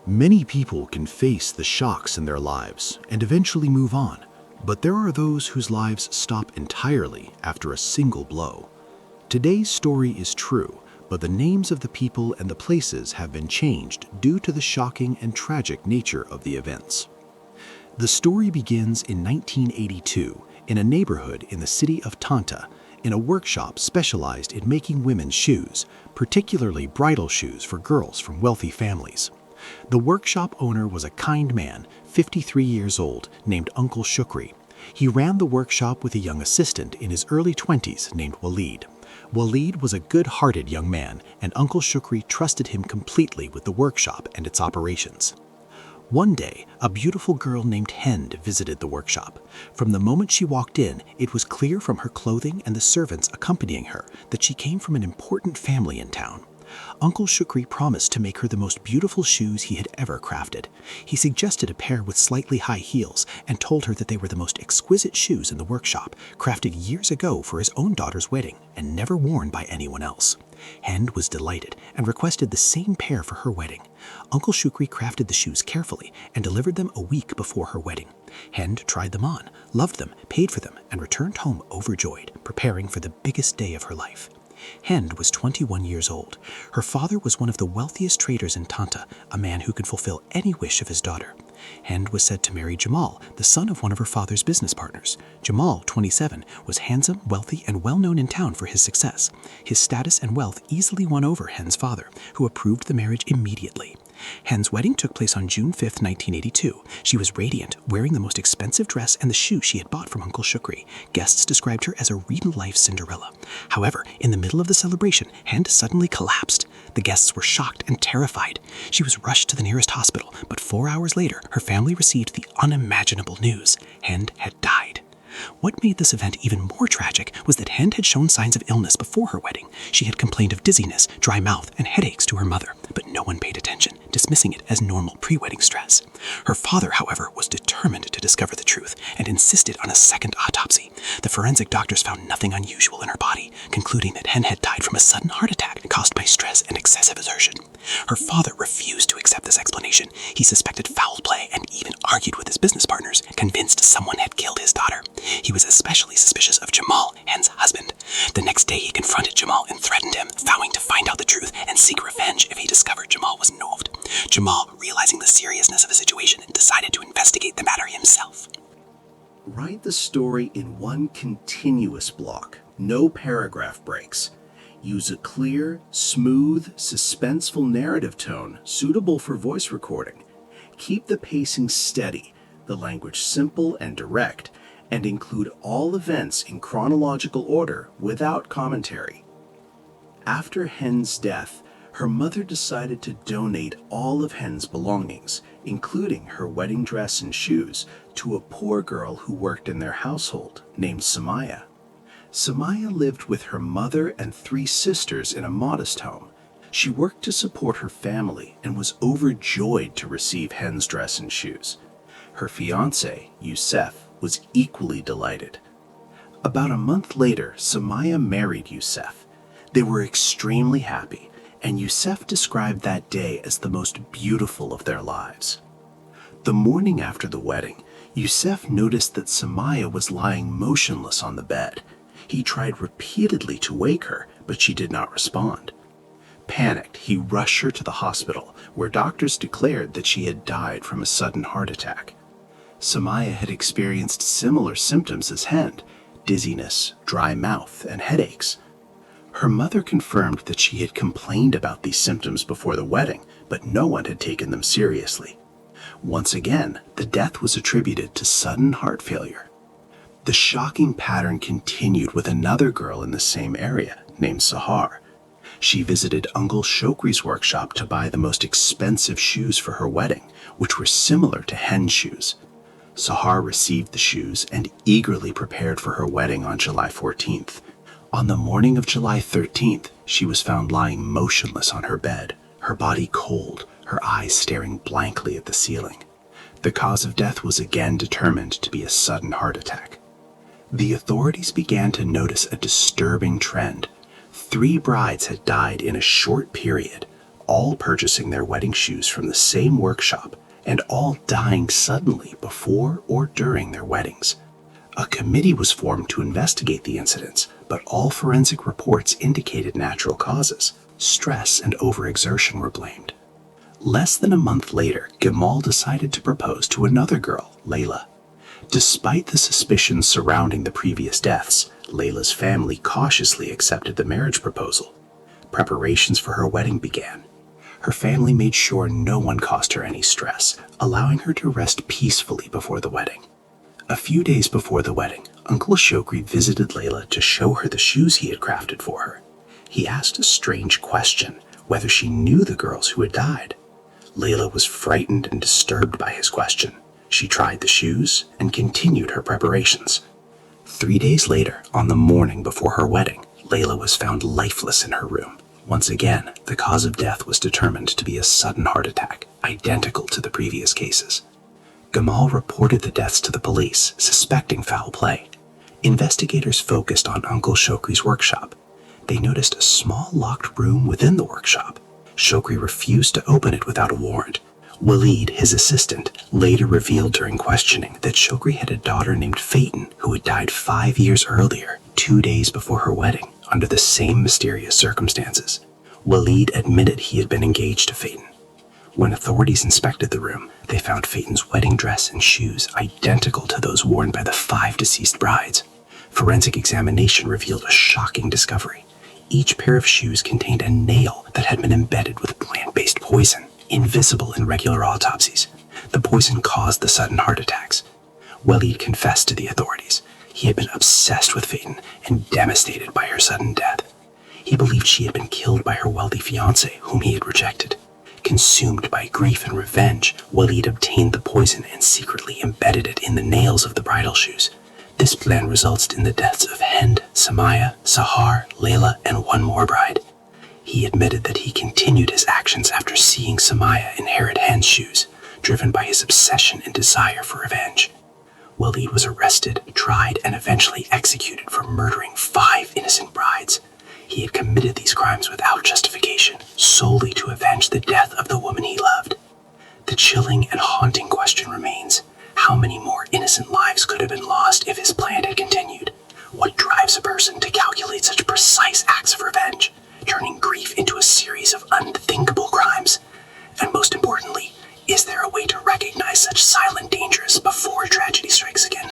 Many people can face the shocks in their lives and eventually move on, but there are those whose lives stop entirely after a single blow. Today's story is true, but the names of the people and the places have been changed due to the shocking and tragic nature of the events. The story begins in 1982 in a neighborhood in the city of Tanta, in a workshop specialized in making women's shoes, particularly bridal shoes for girls from wealthy families. The workshop owner was a kind man, 53 years old, named Uncle Shukri. He ran the workshop with a young assistant in his early 20s named Walid. Walid was a good-hearted young man, and Uncle Shukri trusted him completely with the workshop and its operations. One day, a beautiful girl named Hend visited the workshop. From the moment she walked in, it was clear from her clothing and the servants accompanying her that she came from an important family in town. Uncle Shukri promised to make her the most beautiful shoes he had ever crafted. He suggested a pair with slightly high heels and told her that they were the most exquisite shoes in the workshop, crafted years ago for his own daughter's wedding and never worn by anyone else. Hend was delighted and requested the same pair for her wedding. Uncle Shukri crafted the shoes carefully and delivered them a week before her wedding. Hend tried them on, loved them, paid for them, and returned home overjoyed, preparing for the biggest day of her life. Hend was 21 years old. Her father was one of the wealthiest traders in Tanta, a man who could fulfill any wish of his daughter. Hend was said to marry Jamal, the son of one of her father's business partners. Jamal, 27, was handsome, wealthy, and well-known in town for his success. His status and wealth easily won over Hend's father, who approved the marriage immediately. Hend's wedding took place on June 5, 1982. She was radiant, wearing the most expensive dress and the shoe she had bought from Uncle Shukri. Guests described her as a real-life Cinderella. However, in the middle of the celebration, Hend suddenly collapsed. The guests were shocked and terrified. She was rushed to the nearest hospital, but 4 hours later, her family received the unimaginable news. Hend had died. What made this event even more tragic was that Hend had shown signs of illness before her wedding. She had complained of dizziness, dry mouth, and headaches to her mother, but no one paid attention, dismissing it as normal pre-wedding stress. Her father, however, was determined to discover the truth and insisted on a second autopsy. The forensic doctors found nothing unusual in her body, concluding that Hend had died from a sudden heart attack caused by stress and excessive exertion. Her father refused to accept this explanation. He suspected foul play and even argued with his business partners, convinced someone had killed his daughter. He was especially suspicious of Jamal, Hend's husband. The next day he confronted Jamal and threatened him, vowing to find out the truth and seek revenge if he discovered Jamal was involved. Jamal, realizing the seriousness of the situation, decided to investigate the matter himself. Write the story in one continuous block, no paragraph breaks. Use a clear, smooth, suspenseful narrative tone suitable for voice recording. Keep the pacing steady, the language simple and direct, and include all events in chronological order without commentary. After Hend's death, her mother decided to donate all of Hend's belongings, including her wedding dress and shoes, to a poor girl who worked in their household named Samaya. Samaya lived with her mother and 3 sisters in a modest home. She worked to support her family and was overjoyed to receive Hend's dress and shoes. Her fiancé, Youssef, was equally delighted. About a month later, Samaya married Youssef. They were extremely happy, and Youssef described that day as the most beautiful of their lives. The morning after the wedding, Youssef noticed that Samaya was lying motionless on the bed. He tried repeatedly to wake her, but she did not respond. Panicked, he rushed her to the hospital, where doctors declared that she had died from a sudden heart attack. Samaya had experienced similar symptoms as Hend: dizziness, dry mouth, and headaches. Her mother confirmed that she had complained about these symptoms before the wedding, but no one had taken them seriously. Once again, the death was attributed to sudden heart failure. The shocking pattern continued with another girl in the same area, named Sahar. She visited Uncle Shokri's workshop to buy the most expensive shoes for her wedding, which were similar to Hend's shoes. Sahar received the shoes and eagerly prepared for her wedding on July 14th. On the morning of July 13th, she was found lying motionless on her bed, her body cold, her eyes staring blankly at the ceiling. The cause of death was again determined to be a sudden heart attack. The authorities began to notice a disturbing trend. 3 brides had died in a short period, all purchasing their wedding shoes from the same workshop and all dying suddenly before or during their weddings. A committee was formed to investigate the incidents, but all forensic reports indicated natural causes. Stress and overexertion were blamed. Less than a month later, Gamal decided to propose to another girl, Layla. Despite the suspicions surrounding the previous deaths, Layla's family cautiously accepted the marriage proposal. Preparations for her wedding began. Her family made sure no one caused her any stress, allowing her to rest peacefully before the wedding. A few days before the wedding, Uncle Shokri visited Layla to show her the shoes he had crafted for her. He asked a strange question, whether she knew the girls who had died. Layla was frightened and disturbed by his question. She tried the shoes and continued her preparations. 3 days later, on the morning before her wedding, Layla was found lifeless in her room. Once again, the cause of death was determined to be a sudden heart attack, identical to the previous cases. Gamal reported the deaths to the police, suspecting foul play. Investigators focused on Uncle Shokri's workshop. They noticed a small locked room within the workshop. Shokri refused to open it without a warrant. Walid, his assistant, later revealed during questioning that Shokri had a daughter named Phaeton who had died 5 years earlier, 2 days before her wedding, under the same mysterious circumstances. Walid admitted he had been engaged to Phaeton. When authorities inspected the room, they found Phaeton's wedding dress and shoes identical to those worn by the 5 deceased brides. Forensic examination revealed a shocking discovery. Each pair of shoes contained a nail that had been embedded with plant-based poison, invisible in regular autopsies. The poison caused the sudden heart attacks. Walid confessed to the authorities. He had been obsessed with Phaeton and devastated by her sudden death. He believed she had been killed by her wealthy fiancé, whom he had rejected. Consumed by grief and revenge, Walid obtained the poison and secretly embedded it in the nails of the bridal shoes. This plan resulted in the deaths of Hend, Samaya, Sahar, Layla, and one more bride. He admitted that he continued his actions after seeing Samaya inherit Hend's shoes, driven by his obsession and desire for revenge. Walid was arrested, tried, and eventually executed for murdering 5 innocent brides. He had committed these crimes without justification, solely to avenge the death of the woman he loved. The chilling and haunting question remains: how many more innocent lives could have been lost if his plan had continued? What drives a person to calculate such precise acts of revenge, turning grief into a series of unthinkable crimes? And most importantly, is there a way to recognize such silent dangers before tragedy strikes again?